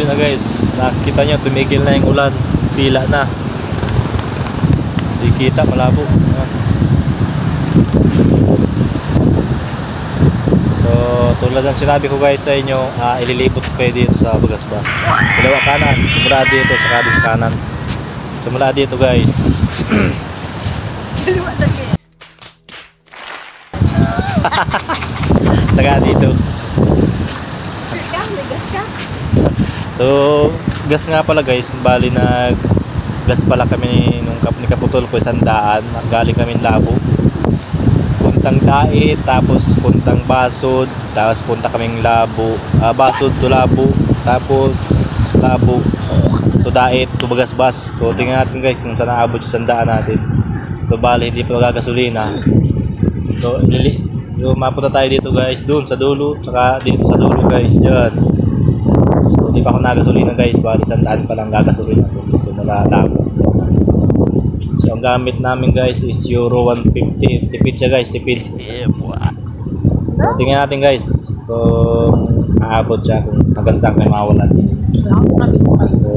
Huli na guys. Nakikita nyo, tumigil na yung ulan. Pila na. Hindi kita, malabo. So, tulad ng sinabi ko guys sa inyo, ililipot ko kayo dito sa Bagasbas. Kaliwa kanan, simula dito, saka dito sa kanan. Simula dito guys. Taga dito. So, gas nga pala guys. Bali gas pala kami nung ni Kaputol ko 100. Galing kami Labo. Puntang Dait, tapos puntang Basod, tapos punta kaming Labo. Basod to Labo, tapos Labo to Dait to Bagasbas. So, tingnan natin guys kung saan naabot yung 100 natin. So, bali hindi pa magagasolina. So, mapunta tayo dito guys, doon sa dulo, saka dito sa dulo guys, yan. So, hindi pa ako nagasolina guys, bali 100 pa lang gagasolina ko. So, Labo. So, ang gamit namin guys is Euro 150. Tipid siya guys, tipid. So, tingnan natin guys kung aabot siya, kung hanggang saan kayo mawalan. So,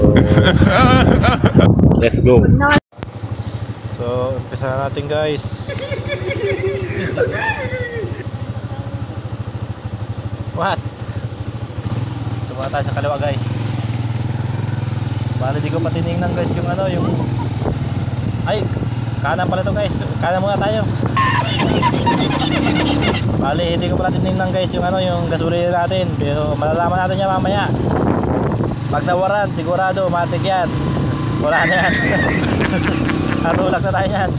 let's go. So, umpisa na natin guys. What? Tumata tayo sa kaliwa guys. Bali di ko pa tinignan guys yung yung ay, kanan pala to guys. Kanan muna tayo. Bali hindi ko pala tinignan guys yung yung gasolina natin. Pero malalaman natin yan mamaya. Pag nawaran, sigurado matik yan. Wala na yan. Natulak na tayo yan.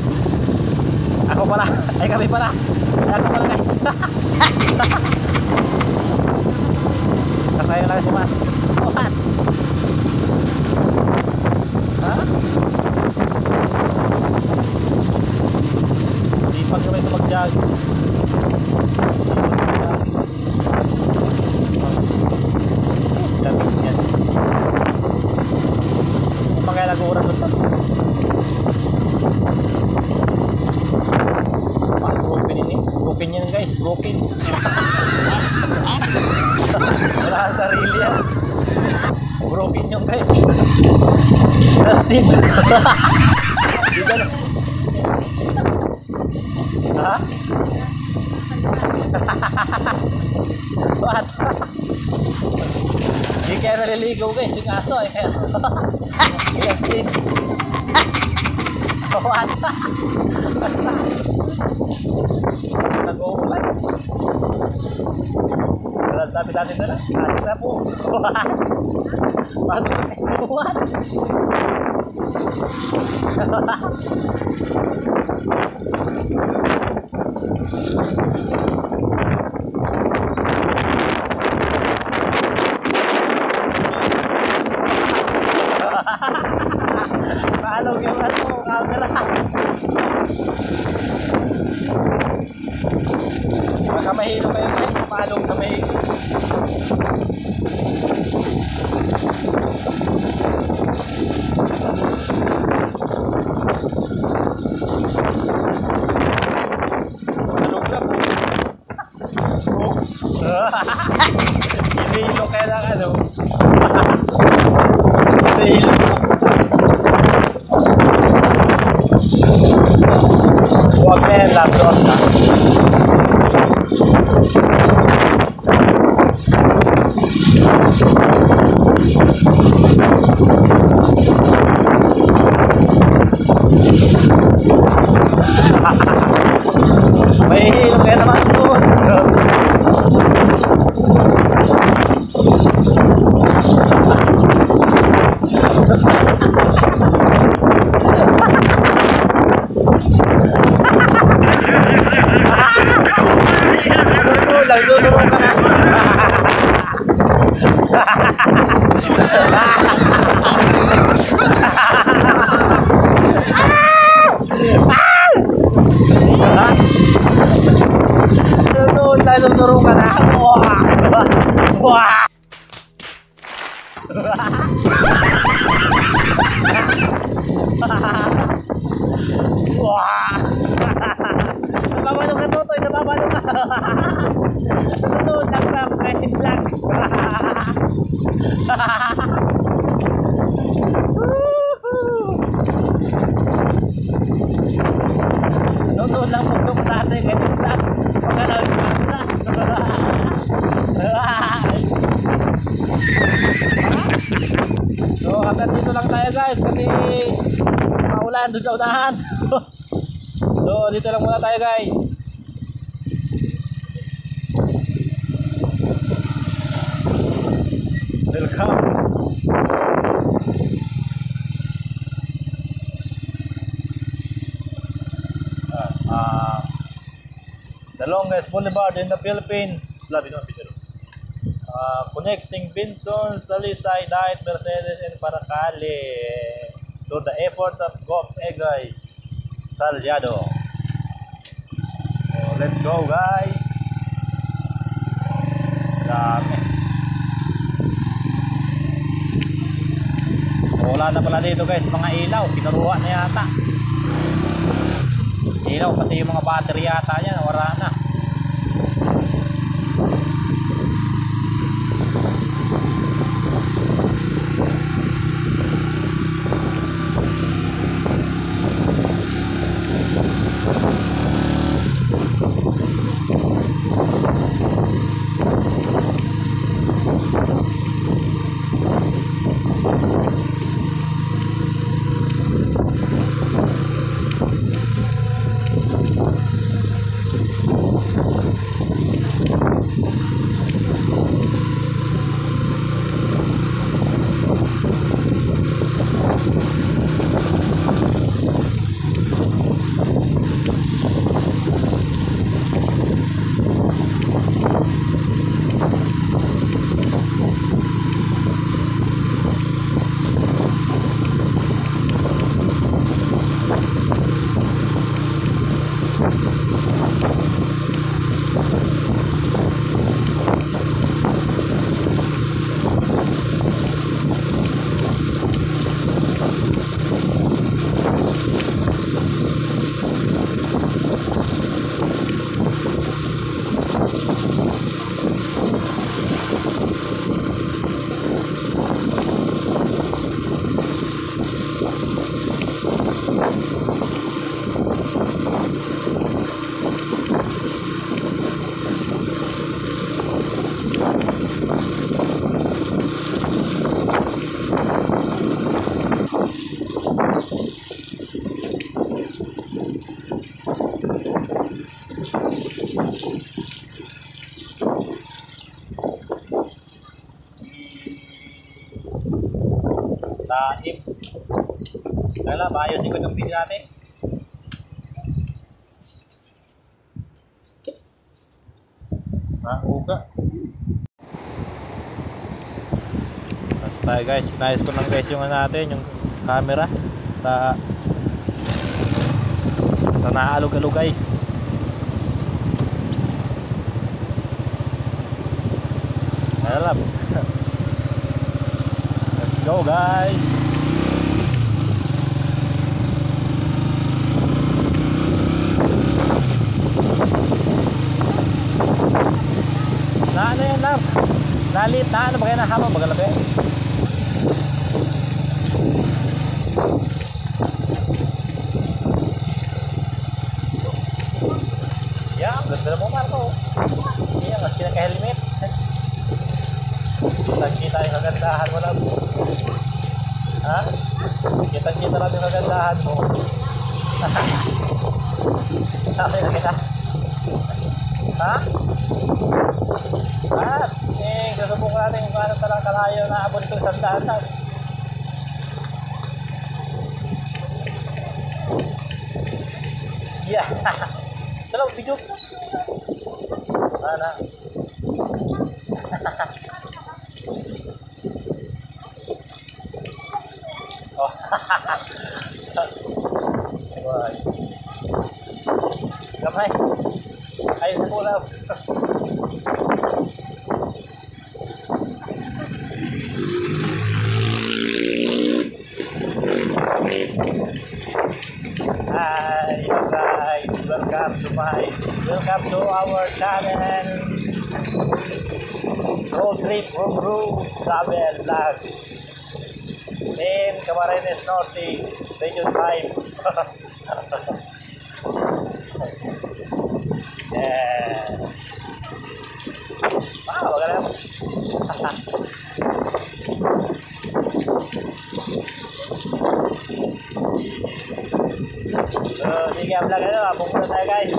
Ako pala. Ay kami pala. Ay ako pala guys. Kasaya lang si Mas. What? Ha? Hindi pag kami ito mag-jog. Yan. Kung kaya nag-uurang doon pa. Broken yan guys, broken. Wala sa sarili yan. Broken yung guys. Rusted. Ha? What? Hindi kaya naliligaw guys, yung aso eh kaya. Rusted. What? Nag-uulan. Sabi natin na lang, atin na po. Pasok na kayo. What? Paano yung camera? Baka mahilo kayo guys, palong na may hinihilo kayo ng hinihilo. Huwag na yan, laptop na. May hilo kaya naman doon. Nagdudurong ka na. Nagdudurong ka na. Nababalong ka, Totoy, nababalong ka. Tutunog lang kahit lang. hanggang dito lang tayo guys kasi maulan doon sa unahan. So dito lang muna tayo guys. Welcome. The longest boulevard in the Philippines. Labi naman picture. Connecting Binson, Salisay, Light, Mercedes, and Paracale to the airport of Gop Egay, Talyado. So, let's go guys. Dami. Wala na pala dito guys, mga ilaw, pinaruha na yata. Ilaw, pati yung mga battery yata yan, wala na. Taib. Kaya ayusin ko itong video natin. Uga. Tapos tayo guys, inayos ko lang guys yung natin, yung camera sa naalog-alog guys. Alam. Let's go guys. Na ano yan lang? Nalit na ano ba kayo na habang magalabi? Yeah, ganda mo Marco. Iya, mas kinaka-helmet. Kita-kita yung kagandahan mo lang. Ha? Kita-kita lang yung kagandahan mo. Sabi na kita. Ha? At, susubukan natin kung paano talang kalayo na abot itong sandaan lang. Yeah. Dalaw, video. Mana? Oh. Wah. Gamay. Ay, nakulap. Hi guys, welcome to our channel. Road trip from Ru Travel Vlog in Camarines Norte, Region 5. Yeah. Wow, maganda. Kuya Vlog, abong muna tayo guys.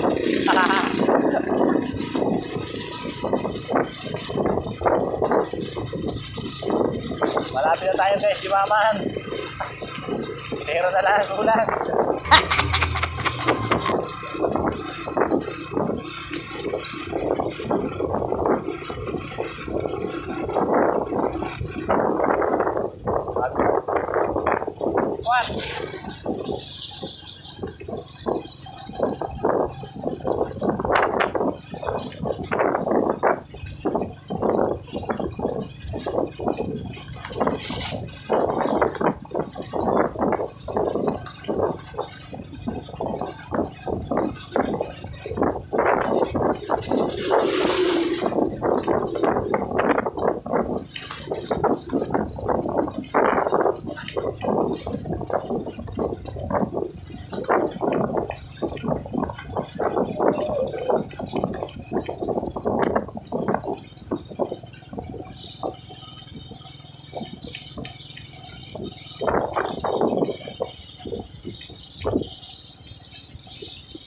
Malapit na tayo guys, yumaman. Pero na lang, kulang. What?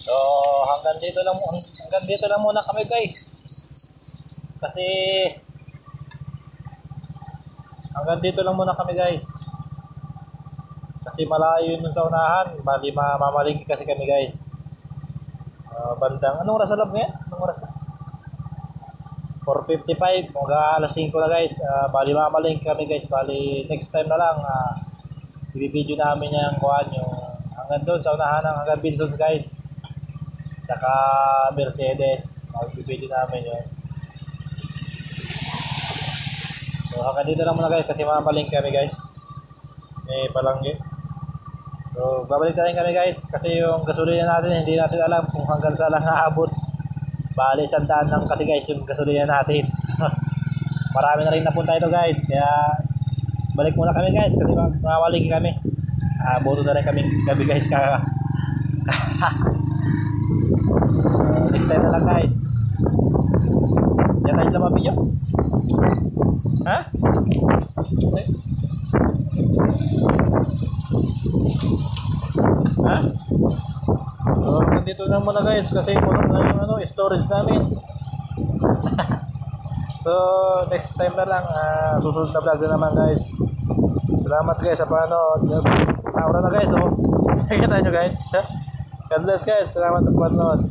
So hanggang dito lang muna kami guys. Kasi hanggang dito lang muna kami guys. Kasi malayo yun sa unahan, bali mamalingki kasi kami guys. Bandang anong oras alam niya? Anong oras? 4:55, mga alas 5 na guys. Bali mamalingki kami guys. Bali next time na lang i-video namin yung kuhan yung hanggang doon sa unahan ng hanggang Binsons guys. Tsaka Mercedes, mag-video namin yun. So hanggang dito lang muna guys kasi mamalingki kami guys. May palanggi. So babalik tayo kami guys kasi yung gasolina natin hindi natin alam kung hanggang saan lang aabot. Bali 100 lang kasi guys yung gasolina natin. Marami na rin napunta ito guys, kaya balik muna kami guys kasi mawaling kami. Boto na rin kami gabi guys next time na lang guys. Yan tayo lang video. Ha? Okay. Ha? So, nandito lang muna guys kasi puno na yung storage namin. So, next time na lang susunod na vlog na naman guys. Salamat guys sa panood. Naura na guys, oh. Nakikita nyo guys. God bless guys. Salamat sa panood.